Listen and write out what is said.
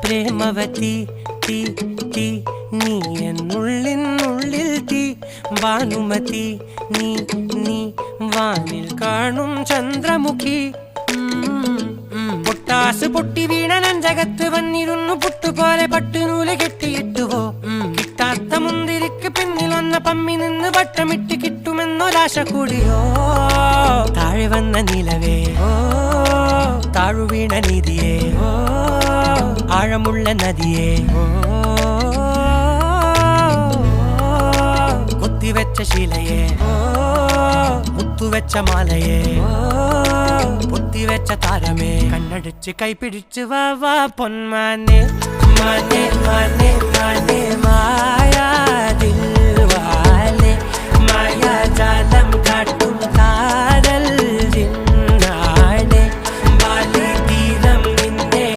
പ്രേമവതി തീ തീ നീ എന്നുള്ളിൽ തീ ഭാനുമതി നീ നീ വാനിൽ കാണും ചന്ദ്രമുഖി പൊട്ടാസ് പൊട്ടി വീണ നഞ്ചകത്ത് വന്നിരുന്നു പുട്ടുപോലെ പട്ടുനൂല് കെട്ടിയിട്ടുവോ കിട്ടാത്ത മുന്തിരിക്ക് പിന്നിൽ വന്ന പമ്മി നിന്ന് വട്ടമിട്ട് കിട്ടുമെന്നൊരാശ കൂടിയോ താഴെ വന്ന നിലവേ താഴു വീണ നീതിയേ ആഴമുള്ള നദിയേ കൊത്തിവെച്ച ശീലയേ മുത്തുവെച്ച മാലയേ പൊത്തിവെച്ച താരമേ കണ്ണടിച്ച് കൈപിടിച്ച് വാ വാ പൊന്മാനെ മാനെ മാനെ മാനെ മായാ ദിൽവാലെ മായാ ജാലം കാട്ടി